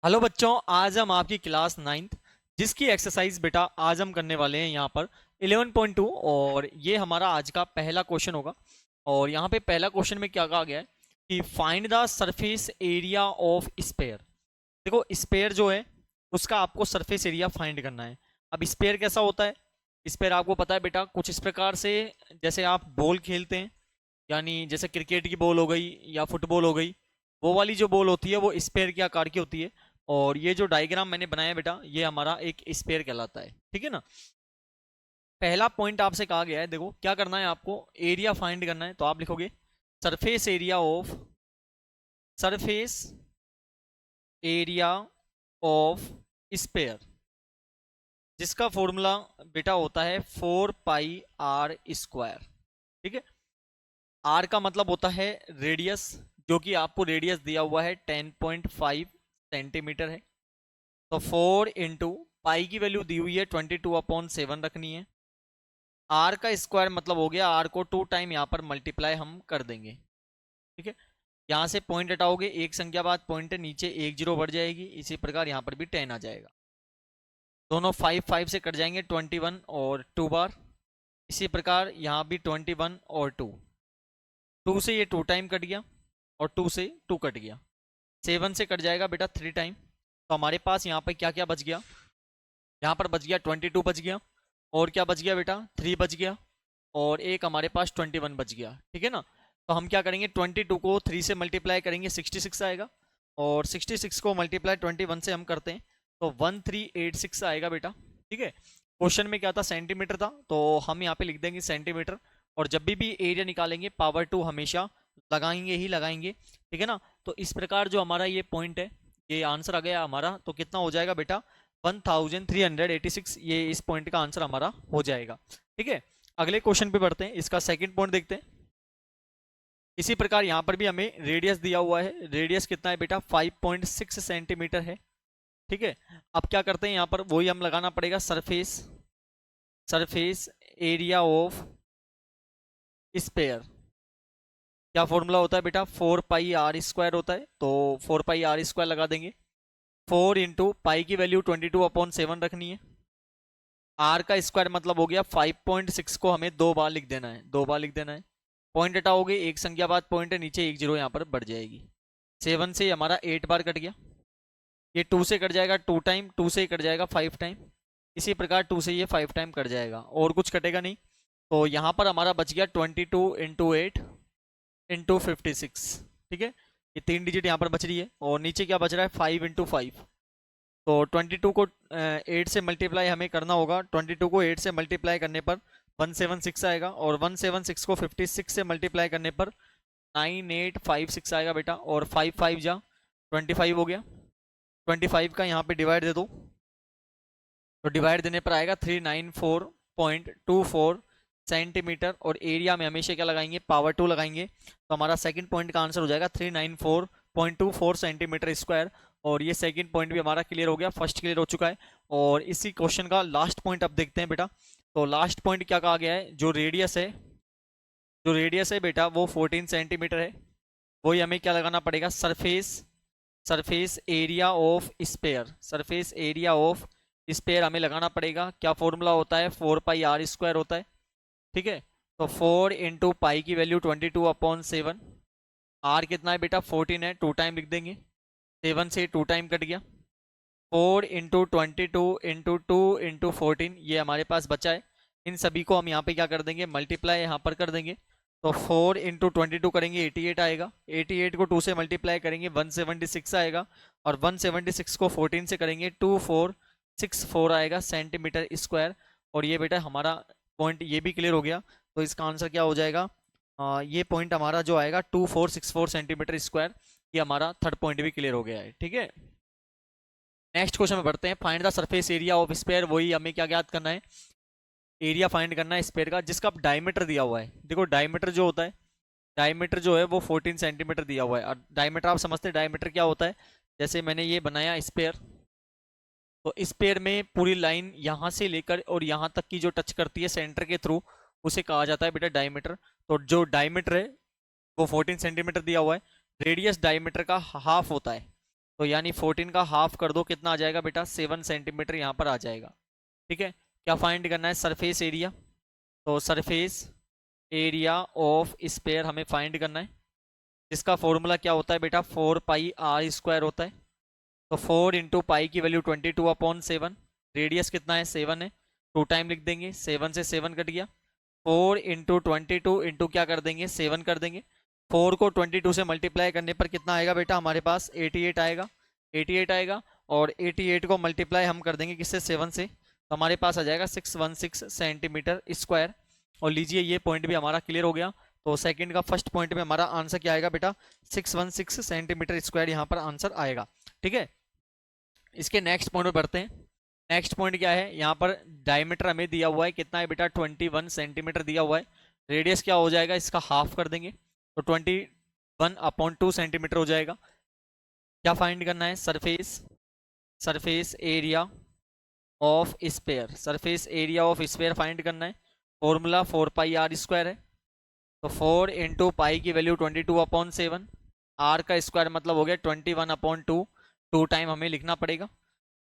Hello बच्चों, आज हम आपकी क्लास नाइन्थ जिसकी एक्सरसाइज बेटा आज हम करने वाले हैं यहाँ पर 11.2। और ये हमारा आज का पहला क्वेश्चन होगा। और यहाँ पे पहला क्वेश्चन में क्या कहा गया है कि find the surface area of sphere. देखो, स्पेयर जो है उसका आपको सरफेस एरिया फाइंड करना है। अब स्पेयर कैसा होता है? स्पेयर आपको पता है बेटा, कुछ इस प्रकार से, जैसे आप बॉल खेलते हैं, यानी जैसे क्रिकेट की बॉल हो गई या फुटबॉल हो गई, वो वाली जो बॉल होती है वो स्पेयर के आकार की होती है। और ये जो डायग्राम मैंने बनाया है बेटा, ये हमारा एक स्पेयर कहलाता है। ठीक है ना। पहला पॉइंट आपसे कहा गया है, देखो क्या करना है, आपको एरिया फाइंड करना है। तो आप लिखोगे surface area of, surface area of sphere, जिसका फॉर्मूला बेटा होता है 4 पाई r स्क्वायर। ठीक है। आर का मतलब होता है रेडियस, जो कि आपको रेडियस दिया हुआ है 10.5 सेंटीमीटर है। तो 4 इंटू पाई की वैल्यू दी हुई है 22/7 रखनी है। आर का स्क्वायर मतलब हो गया, आर को 2 टाइम यहाँ पर मल्टीप्लाई हम कर देंगे। ठीक है। यहाँ से पॉइंट हटाओगे, एक संख्या बाद पॉइंट है, नीचे एक जीरो बढ़ जाएगी। इसी प्रकार यहाँ पर भी 10 आ जाएगा। दोनों 5 5 से कट जाएंगे, 21 और 2 बार। इसी प्रकार यहाँ भी 21 और 2, 2 से ये 2 टाइम कट गया और 2 से 2 कट गया। 7 से कट जाएगा बेटा 3 टाइम। तो हमारे पास यहाँ पे क्या क्या बच गया? यहाँ पर बच गया 22 बच गया, और क्या बच गया बेटा, 3 बच गया, और एक हमारे पास 21 बच गया। ठीक है ना। तो हम क्या करेंगे, 22 को 3 से मल्टीप्लाई करेंगे, 66 आएगा। और 66 को मल्टीप्लाई 21 से हम करते हैं तो 1386 आएगा बेटा। ठीक है। क्वेश्चन में क्या था, सेंटीमीटर था, तो हम यहाँ पे लिख देंगे सेंटीमीटर। और जब भी एरिया निकालेंगे पावर 2 हमेशा लगाएंगे ही लगाएंगे। ठीक है ना। तो इस प्रकार जो हमारा ये पॉइंट है, ये आंसर आ गया हमारा। तो कितना हो जाएगा बेटा, 1386। ये इस पॉइंट का आंसर हमारा हो जाएगा। ठीक है। अगले क्वेश्चन पे बढ़ते हैं, इसका सेकंड पॉइंट देखते हैं। इसी प्रकार यहाँ पर भी हमें रेडियस दिया हुआ है। रेडियस कितना है बेटा, 5.6 सेंटीमीटर है। ठीक है। अब क्या करते हैं, यहाँ पर वही हम लगाना पड़ेगा, surface, surface area of sphere. क्या फॉर्मूला होता है बेटा, 4 पाई r स्क्वायर होता है। तो 4 पाई r स्क्वायर लगा देंगे। 4 इंटू पाई की वैल्यू 22/7 रखनी है। आर का स्क्वायर मतलब हो गया 5.6 को हमें 2 बार लिख देना है, 2 बार लिख देना है। पॉइंट हटाओगे, एक संख्या बाद पॉइंट है, नीचे एक जीरो यहाँ पर बढ़ जाएगी। 7 से हमारा 8 बार कट गया। ये 2 से कट जाएगा 2 टाइम, 2 से कट जाएगा 5 टाइम। इसी प्रकार 2 से ये 5 टाइम कट जाएगा, और कुछ कटेगा नहीं। तो यहाँ पर हमारा बच गया 22 इंटू 8 इंटू 56। ठीक है। ये 3 डिजिट यहाँ पर बच रही है, और नीचे क्या बच रहा है, 5 इंटू 5। तो 22 को 8 से मल्टीप्लाई हमें करना होगा। 22 को 8 से मल्टीप्लाई करने पर 176 आएगा, और 176 को 56 से मल्टीप्लाई करने पर 9856 आएगा बेटा। और 5 5 जा 25 हो गया। 25 का यहाँ पे डिवाइड दे दो, तो डिवाइड देने पर आएगा 394.24 सेंटीमीटर। और एरिया में हमेशा क्या लगाएंगे, पावर 2 लगाएंगे। तो हमारा सेकंड पॉइंट का आंसर हो जाएगा 394.24 सेंटीमीटर स्क्वायर। और ये सेकंड पॉइंट भी हमारा क्लियर हो गया, फर्स्ट क्लियर हो चुका है। और इसी क्वेश्चन का लास्ट पॉइंट अब देखते हैं बेटा। तो लास्ट पॉइंट क्या कहा गया है, जो रेडियस है, जो रेडियस है बेटा वो 14 सेंटीमीटर है। वही हमें क्या लगाना पड़ेगा, surface, surface area of sphere, surface area of sphere हमें लगाना पड़ेगा। क्या फॉर्मूला होता है, 4 पाई r स्क्वायर होता है। ठीक है। तो 4 इंटू पाई की वैल्यू 22/7। आर कितना है बेटा, 14 है, 2 टाइम लिख देंगे। 7 से 2 टाइम कट गया। 4 इंटू 22 इंटू 2 इंटू 14, ये हमारे पास बचा है। इन सभी को हम यहाँ पे क्या कर देंगे, मल्टीप्लाई यहाँ पर कर देंगे। तो 4 इंटू 22 करेंगे, 88 आएगा। 88 को 2 से मल्टीप्लाई करेंगे, 176 आएगा। और 176 को 14 से करेंगे, 2464 आएगा सेंटीमीटर स्क्वायर। और ये बेटा हमारा पॉइंट ये भी क्लियर हो गया। तो इसका आंसर क्या हो जाएगा, ये पॉइंट हमारा जो आएगा 2464 सेंटीमीटर स्क्वायर। ये हमारा थर्ड पॉइंट भी क्लियर हो गया है। ठीक है। नेक्स्ट क्वेश्चन में बढ़ते हैं, find the surface area of sphere. वही हमें क्या ज्ञात करना है, एरिया फाइंड करना है स्पेयर का, जिसका डायमीटर दिया हुआ है। देखो डायमीटर जो होता है, डायमीटर जो है वो 14 सेंटीमीटर दिया हुआ है। और डायमीटर आप समझते हैं, डायमीटर क्या होता है, जैसे मैंने ये बनाया स्पेयर, तो स्पेयर में पूरी लाइन यहाँ से लेकर और यहाँ तक की जो टच करती है सेंटर के थ्रू, उसे कहा जाता है बेटा डायमीटर। तो जो डायमीटर है वो 14 सेंटीमीटर दिया हुआ है। रेडियस डायमीटर का हाफ होता है। तो यानी 14 का हाफ कर दो, कितना आ जाएगा बेटा, 7 सेंटीमीटर यहाँ पर आ जाएगा। ठीक है, क्या फाइंड करना है, सरफेस एरिया। तो सरफेस एरिया ऑफ स्पेयर हमें फाइंड करना है, जिसका फॉर्मूला क्या होता है बेटा, 4 पाई r² होता है। तो 4 इंटू पाई की वैल्यू 22/7, रेडियस कितना है, 7 है, 2 टाइम लिख देंगे, 7 से 7 कट गया। 4 इंटू 22 इंटू क्या कर देंगे, 7 कर देंगे। 4 को 22 से मल्टीप्लाई करने पर कितना आएगा बेटा, हमारे पास 88 आएगा, 88 आएगा। और 88 को मल्टीप्लाई हम कर देंगे किससे, 7 से, तो हमारे पास आ जाएगा 616 सेंटीमीटर स्क्वायर। और लीजिए ये पॉइंट भी हमारा क्लियर हो गया। तो सेकंड का फर्स्ट पॉइंट में हमारा आंसर क्या आएगा बेटा, 616 सेंटीमीटर स्क्वायर यहाँ पर आंसर आएगा। ठीक है, इसके नेक्स्ट पॉइंट पर बढ़ते हैं। नेक्स्ट पॉइंट क्या है, यहाँ पर डायमीटर हमें दिया हुआ है, कितना है बेटा, 21 सेंटीमीटर दिया हुआ है। रेडियस क्या हो जाएगा, इसका हाफ कर देंगे, तो 21/2 सेंटीमीटर हो जाएगा। क्या फाइंड करना है, surface area of sphere, surface area of sphere find करना है। फॉर्मूला 4 पाई r² है। तो 4 इंटू पाई की वैल्यू 22/7, r का स्क्वायर मतलब हो गया 21/2, 2 टाइम हमें लिखना पड़ेगा।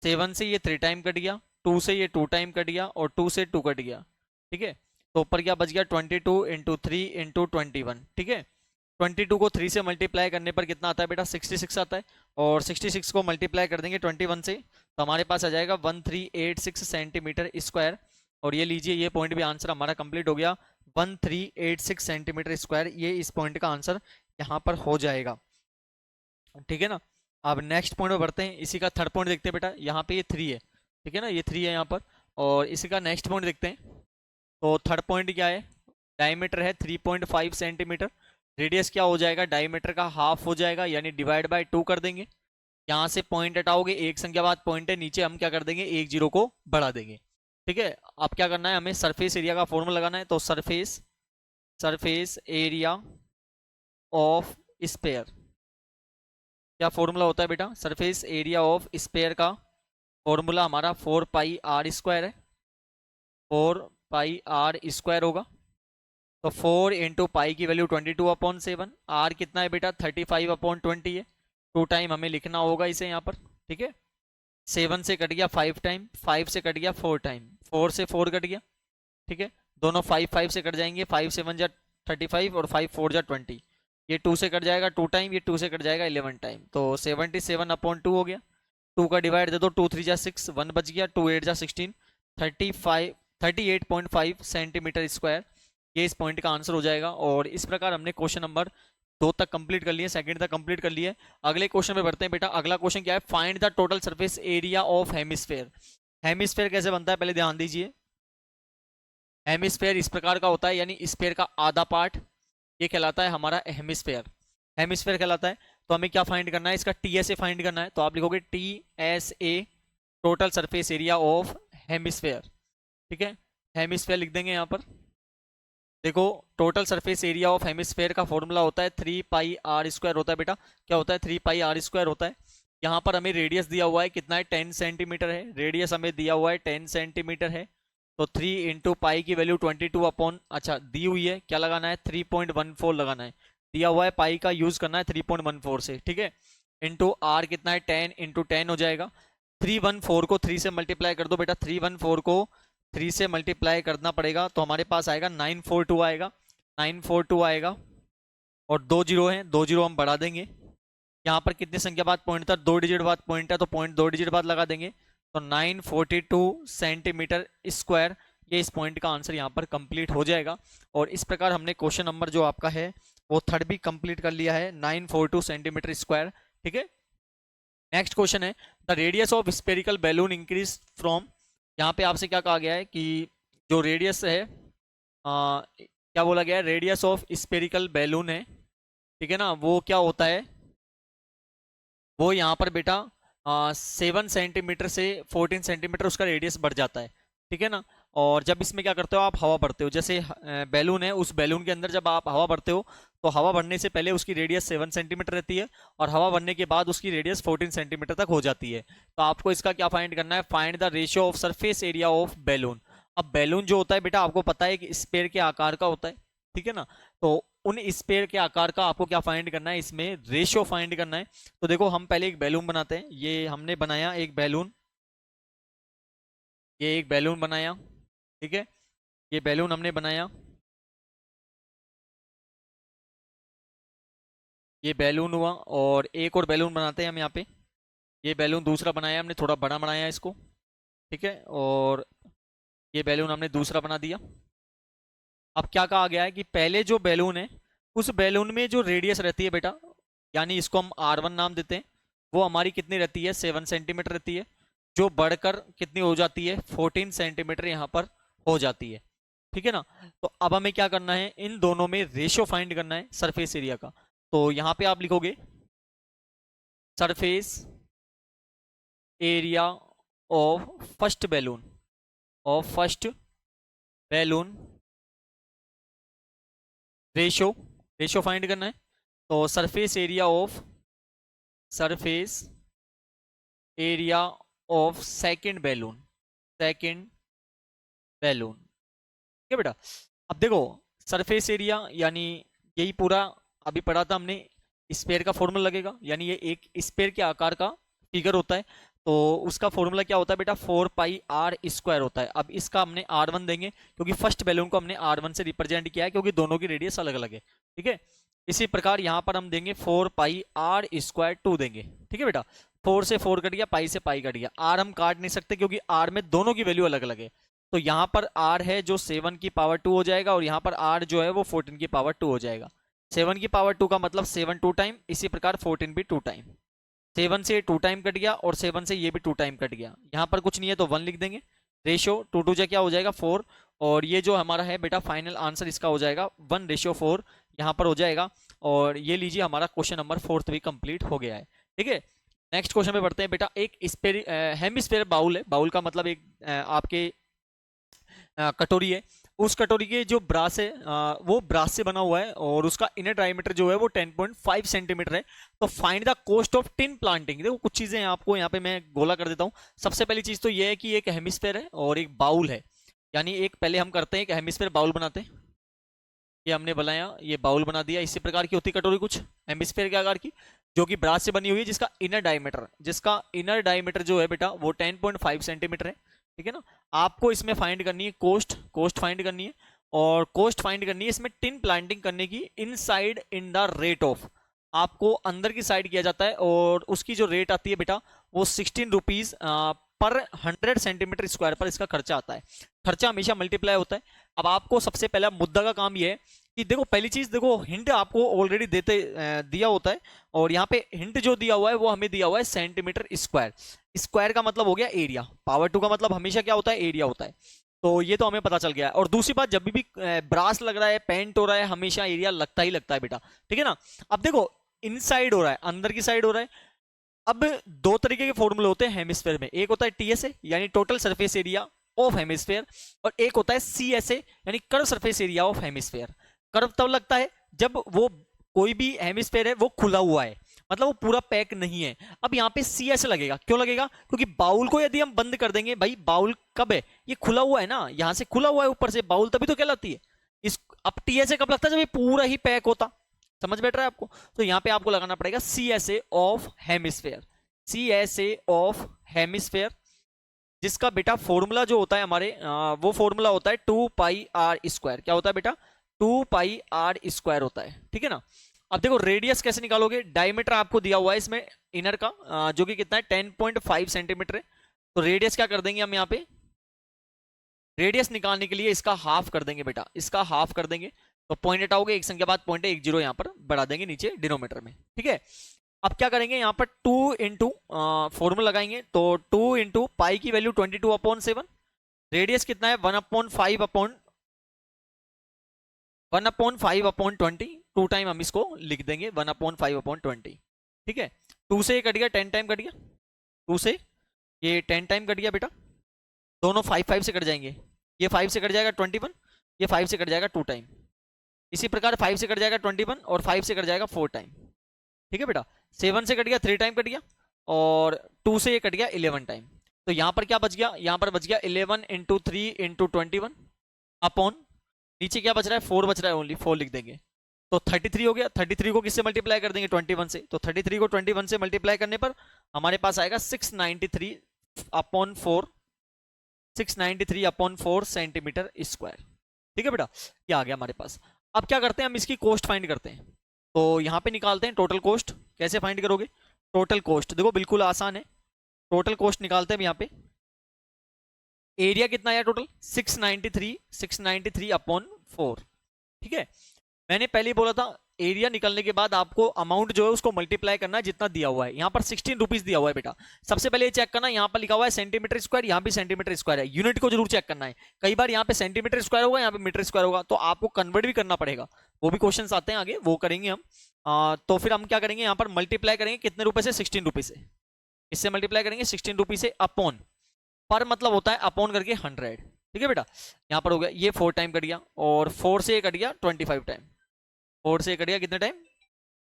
7 से ये 3 टाइम कट गया, 2 से ये 2 टाइम कट गया, और 2 से 2 कट गया। ठीक है, तो ऊपर क्या बच गया, 22 इंटू 3 इंटू 21। ठीक है, 22 को 3 से मल्टीप्लाई करने पर कितना आता है बेटा, 66 आता है। और 66 को मल्टीप्लाई कर देंगे 21 से, तो हमारे पास आ जाएगा 1386 सेंटीमीटर स्क्वायर। और ये लीजिए, ये पॉइंट भी आंसर हमारा कंप्लीट हो गया, 1386 सेंटीमीटर स्क्वायर, ये इस पॉइंट का आंसर यहाँ पर हो जाएगा। ठीक है ना, अब नेक्स्ट पॉइंट में बढ़ते हैं। इसी का थर्ड पॉइंट देखते हैं बेटा, यहाँ पे ये 3 है, ठीक है ना, ये 3 है यहाँ पर। और इसी का नेक्स्ट पॉइंट देखते हैं। तो थर्ड पॉइंट क्या है, डायमीटर है 3.5 सेंटीमीटर, रेडियस क्या हो जाएगा, डायमीटर का हाफ हो जाएगा, यानी डिवाइड बाय 2 कर देंगे। यहाँ से पॉइंट हटाओगे, एक संख्या बाद पॉइंट है, नीचे हम क्या कर देंगे, एक जीरो को बढ़ा देंगे। ठीक है, अब क्या करना है, हमें सरफेस एरिया का फॉर्मूला लगाना है। तो सरफेस एरिया ऑफ स्पेयर, क्या फॉर्मूला होता है बेटा, सरफेस एरिया ऑफ स्पेयर का फॉर्मूला हमारा 4 पाई r² है, 4 पाई r² होगा। तो 4 इंटू पाई की वैल्यू 22/7, r कितना है बेटा, 35/20 है, 2 टाइम हमें लिखना होगा इसे यहाँ पर। ठीक है, 7 से कट गया 5 टाइम, 5 से कट गया 4 टाइम, 4 से 4 कट गया। ठीक है, दोनों 5 से कट जाएंगे, 5 7 जा 35 और 5 4 जा 20। ये 2 से कट जाएगा 2 टाइम, ये 2 से कट जाएगा 11 टाइम, तो 77/2 हो गया। 2 का डिवाइड दे दो, 2 3 जा 6, 1 बच गया, 2 8 जा 16, 38.5 सेंटीमीटर स्क्वायर, ये इस पॉइंट का आंसर हो जाएगा। और इस प्रकार हमने क्वेश्चन नंबर 2 तक कंप्लीट कर लिए, सेकंड तक कंप्लीट कर लिए। अगले क्वेश्चन में बढ़ते हैं बेटा। अगला क्वेश्चन क्या है, find the total surface area of hemisphere. Hemisphere कैसे बनता है, पहले ध्यान दीजिए। हेमिस्फेयर इस प्रकार का होता है, यानी स्फेयर का आधा पार्ट, ये कहलाता है हमारा हेमिस्फेयर, हेमिस्फेयर कहलाता है। तो हमें क्या फाइंड करना है, इसका टीएसए फाइंड करना है। तो आप लिखोगे TSA, total surface area of hemisphere. ठीक है, हेमिस्फेयर लिख देंगे यहाँ पर। देखो, total surface area of hemisphere का फॉर्मूला होता है 3 पाई r² होता है बेटा। क्या होता है, 3 पाई r² होता है। यहाँ पर हमें रेडियस दिया हुआ है, कितना है, 10 सेंटीमीटर है, रेडियस हमें दिया हुआ है 10 सेंटीमीटर है। तो 3 इंटू पाई की वैल्यू 22 अच्छा दी हुई है, क्या लगाना है, 3.14 लगाना है, दिया हुआ है, पाई का यूज करना है 3.14 से। ठीक है, इंटू आर कितना है, 10 इंटू 10 हो जाएगा। 314 को 3 से मल्टीप्लाई कर दो बेटा, 314 को 3 से मल्टीप्लाई करना पड़ेगा, तो हमारे पास आएगा 942 आएगा, 942 आएगा। और 2 जीरो है, 2 जीरो हम बढ़ा देंगे। यहाँ पर कितनी संख्या बाद पॉइंट था, 2 डिजिट बाद पॉइंट है, तो पॉइंट 2 डिजिट बाद लगा देंगे। तो 942 सेंटीमीटर स्क्वायर, ये इस पॉइंट का आंसर यहाँ पर कंप्लीट हो जाएगा। और इस प्रकार हमने क्वेश्चन नंबर जो आपका है वो थर्ड भी कंप्लीट कर लिया है, 942 सेंटीमीटर स्क्वायर। ठीक है, नेक्स्ट क्वेश्चन है, the radius of spherical balloon increase from. यहाँ पे आपसे क्या कहा गया है कि जो रेडियस है, क्या बोला गया है, रेडियस ऑफ स्पेरिकल बैलून है, ठीक है ना, वो क्या होता है, वो यहाँ पर बेटा 7 सेंटीमीटर से 14 सेंटीमीटर उसका रेडियस बढ़ जाता है। ठीक है ना, और जब इसमें क्या करते हो, आप हवा भरते हो, जैसे बैलून है, उस बैलून के अंदर जब आप हवा भरते हो, तो हवा भरने से पहले उसकी रेडियस 7 सेंटीमीटर रहती है, और हवा भरने के बाद उसकी रेडियस 14 सेंटीमीटर तक हो जाती है। तो आपको इसका क्या फाइंड करना है, find the ratio of surface area of balloon. अब बैलून जो होता है बेटा, आपको पता है कि स्फीयर के आकार का होता है, ठीक है ना, तो उन स्पेयर के आकार का आपको क्या फाइंड करना है, इसमें रेशियो फाइंड करना है। तो देखो हम पहले एक बैलून बनाते हैं। ये हमने बनाया एक बैलून, ये एक बैलून बनाया, ठीक है, ये बैलून हमने बनाया, ये बैलून हुआ। और एक और बैलून बनाते हैं हम यहाँ पे। ये बैलून दूसरा बनाया हमने, थोड़ा बड़ा बनाया इसको, ठीक है। और ये बैलून हमने दूसरा बना दिया। अब क्या कहा गया है कि पहले जो बैलून है उस बैलून में जो रेडियस रहती है बेटा, यानी इसको हम R1 नाम देते हैं, वो हमारी कितनी रहती है, 7 सेंटीमीटर रहती है, जो बढ़कर कितनी हो जाती है, 14 सेंटीमीटर यहाँ पर हो जाती है, ठीक है ना। तो अब हमें क्या करना है, इन दोनों में रेशियो फाइंड करना है सरफेस एरिया का। तो यहाँ पे आप लिखोगे surface area of first balloon, of first balloon, ratio, ratio find करना है। तो surface area of, surface area of second balloon, second balloon, ठीक है बेटा। अब देखो सरफेस एरिया यानी यही पूरा अभी पढ़ा था हमने, स्पेयर का फॉर्मूला लगेगा, यानी ये एक स्पेयर के आकार का फिगर होता है। तो उसका फॉर्मूला क्या होता है बेटा, 4πr² होता है। अब इसका हमने R1 देंगे, क्योंकि फर्स्ट बैलून को हमने R1 से रिप्रेजेंट किया है, क्योंकि दोनों की रेडियस अलग अलग है, ठीक है। इसी प्रकार यहाँ पर हम देंगे 4πr² देंगे, ठीक है बेटा। 4 से 4 कट गया, पाई से पाई कट गया, R हम काट नहीं सकते क्योंकि R में दोनों की वैल्यू अलग अलग है। तो यहाँ पर R है जो 7 की पावर 2 हो जाएगा, और यहाँ पर R जो है वो 14 की पावर 2 हो जाएगा। 7 की पावर 2 का मतलब 7 2 टाइम, इसी प्रकार 14 भी 2 टाइम। 7 से 2 टाइम कट गया, और 7 से ये भी 2 टाइम कट गया। यहाँ पर कुछ नहीं है तो 1 लिख देंगे। रेशियो 2 2 जा क्या हो जाएगा 4, और ये जो हमारा है बेटा फाइनल आंसर इसका हो जाएगा 1:4 यहाँ पर हो जाएगा। और ये लीजिए हमारा क्वेश्चन नंबर 4 भी कंप्लीट हो गया है, ठीक है। नेक्स्ट क्वेश्चन पे बढ़ते हैं बेटा। एक हेमिस्फेयर बाउल है, बाउल का मतलब एक आपके कटोरी है। उस कटोरी के जो ब्रास है वो ब्रास से बना हुआ है, और उसका इनर डायमीटर जो है वो 10.5 सेंटीमीटर है। तो find the cost of tin planting. देखो कुछ चीजें आपको यहाँ पे मैं गोला कर देता हूँ। सबसे पहली चीज तो ये है कि एक हेमिस्फेयर है और एक बाउल है, यानी एक पहले हम करते हैं एक हेमिस्फेयर बाउल बनाते हैं। ये हमने बनाया, ये बाउल बना दिया। इसी प्रकार की होती है कटोरी कुछ हेमिस्फेयर के आकार की, जो कि ब्रास से बनी हुई है, जिसका इनर डायमीटर जो है बेटा वो 10.5 सेंटीमीटर है, ठीक है ना। आपको इसमें फाइंड करनी है कॉस्ट फाइंड करनी है, और कॉस्ट फाइंड करनी है इसमें टिन प्लांटिंग करने की inside in the rate of. आपको अंदर की साइड किया जाता है, और उसकी जो रेट आती है बेटा वो 16 रुपीज पर 100 सेंटीमीटर स्क्वायर पर इसका खर्चा आता है। खर्चा हमेशा मल्टीप्लाई होता है। अब आपको सबसे पहला मुद्दा का काम ये है कि देखो पहली चीज, देखो हिंट आपको ऑलरेडी दिया होता है, और यहाँ पे हिंट जो दिया हुआ है वो हमें दिया हुआ है सेंटीमीटर स्क्वायर। स्क्वायर का मतलब हो गया एरिया, पावर 2 का मतलब हमेशा क्या होता है, एरिया होता है। तो ये तो हमें पता चल गया है। और दूसरी बात, जब भी ब्रास लग रहा है, पेंट हो रहा है, हमेशा एरिया लगता ही लगता है बेटा, ठीक है ना। अब देखो इनसाइड हो रहा है, अंदर की साइड हो रहा है। अब दो तरीके के फॉर्मूले होते हैं हेमिस्फेयर में, एक होता है टीएसए यानी total surface area of hemisphere, और एक होता है सीएसए यानी curve surface area of hemisphere. Curve तब लगता है जब वो कोई भी हेमिस्फेयर है वो खुला हुआ है, मतलब वो पूरा पैक नहीं है। अब यहाँ पे सीएसए लगेगा, क्यों लगेगा, क्योंकि बाउल को यदि हम बंद कर देंगे, भाई बाउल कब है, ये खुला हुआ है ना, यहाँ से खुला हुआ है ऊपर से बाउल, तभी तो कहलाती है इस। अब टीएसए कब लगता है, जब ये पूरा ही पैक होता। समझ बैठ रहा है आपको। तो यहाँ पे आपको लगाना पड़ेगा CSA of hemisphere, CSA of hemisphere, जिसका बेटा फॉर्मूला जो होता है हमारे वो फॉर्मूला होता है 2πr²। क्या होता है बेटा, 2πr² होता है, ठीक है ना। अब देखो रेडियस कैसे निकालोगे, डायमीटर आपको दिया हुआ है इसमें इनर का जो कि कितना है 10.5 सेंटीमीटर है। तो रेडियस क्या कर देंगे हम यहाँ पे, रेडियस निकालने के लिए इसका हाफ कर देंगे बेटा, इसका हाफ कर देंगे। तो पॉइंट हटाओगे, एक संख्या बाद पॉइंट 10 यहाँ पर बढ़ा देंगे नीचे डिनोमीटर में, ठीक है। अब क्या करेंगे यहाँ पर 2 इंटू फॉर्मूला लगाएंगे, तो 2 इंटू पाई की वैल्यू 22/7, रेडियस कितना है 1/5/20, 2 टाइम हम इसको लिख देंगे 1/5/20, ठीक है। 2 से ये कट गया, 10 टाइम कट गया, 2 से ये 10 टाइम कट गया बेटा, दोनों 5 से कट जाएंगे, ये 5 से कट जाएगा 21, ये 5 से कट जाएगा 2 टाइम, इसी प्रकार 5 से कट जाएगा 21, और 5 से कट जाएगा 4 टाइम, ठीक है बेटा। 7 से कट गया 3 टाइम कट गया, और 2 से ये कट गया 11 टाइम। तो यहाँ पर क्या बच गया, यहाँ पर बच गया 11 इंटू 3 इंटू 21 अपॉन, नीचे क्या बच रहा है 4 बच रहा है, ओनली 4 लिख देंगे। तो 33 हो गया। 33 को किससे मल्टीप्लाई कर देंगे? 21 से। तो 33 को 21 से मल्टीप्लाई करने पर हमारे पास आएगा 693/4, 693/4 सेंटीमीटर स्क्वायर। ठीक है बेटा, ये आ गया हमारे पास। अब क्या करते हैं, हम इसकी कॉस्ट फाइंड करते हैं। तो यहाँ पे निकालते हैं टोटल कॉस्ट। कैसे फाइंड करोगे टोटल कॉस्ट? देखो बिल्कुल आसान है। टोटल कॉस्ट निकालते हैं यहाँ पे। एरिया कितना आया टोटल? 693/4। ठीक है, मैंने पहले ही बोला था एरिया निकलने के बाद आपको अमाउंट जो है उसको मल्टीप्लाई करना है जितना दिया हुआ है। यहाँ पर 16 रुपीज दिया हुआ है बेटा। सबसे पहले ये चेक करना, यहाँ पर लिखा हुआ है सेंटीमीटर स्क्वायर, यहाँ भी सेंटीमीटर स्क्वायर है। यूनिट को जरूर चेक करना है। कई बार यहाँ पे सेंटीमीटर स्क्वायर होगा, यहाँ पे मीटर स्क्वायर होगा, तो आपको कन्वर्ट भी करना पड़ेगा। वो भी क्वेश्चन आते हैं आगे, वो करेंगे हम। तो फिर हम क्या करेंगे, यहाँ पर मल्टीप्लाई करेंगे कितने रुपए से? 16 रुपीज से। इससे मल्टीप्लाई करेंगे 16 रुपीज से अपॉन, पर मतलब होता है अपॉन करके 100। ठीक है बेटा, यहाँ पर हो गया ये 4 टाइम कट गया, और 4 से कट गया 25 टाइम। 4 से कट गया कितने टाइम?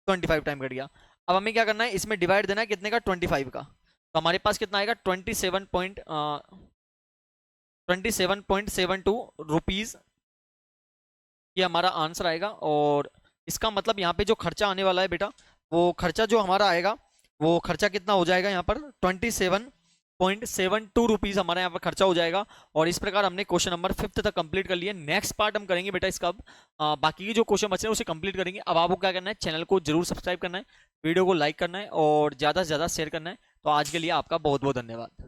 25 टाइम कट गया। अब हमें क्या करना है, इसमें डिवाइड देना है कितने का? 25 का। तो हमारे पास कितना आएगा? 27.72 रुपीज, ये हमारा आंसर आएगा। और इसका मतलब यहाँ पे जो खर्चा आने वाला है बेटा, वो खर्चा जो हमारा आएगा, वो खर्चा कितना हो जाएगा? यहाँ पर 27.72 रुपीज हमारा यहाँ पर खर्चा हो जाएगा। और इस प्रकार हमने क्वेश्चन नंबर 5 तक कंप्लीट कर लिया। नेक्स्ट पार्ट हम करेंगे बेटा इसका। अब बाकी के जो क्वेश्चन बचे हैं उसे कंप्लीट करेंगे। अब आपको क्या करना है, चैनल को जरूर सब्सक्राइब करना है, वीडियो को लाइक करना है और ज़्यादा से ज़्यादा शेयर करना है। तो आज के लिए आपका बहुत बहुत धन्यवाद।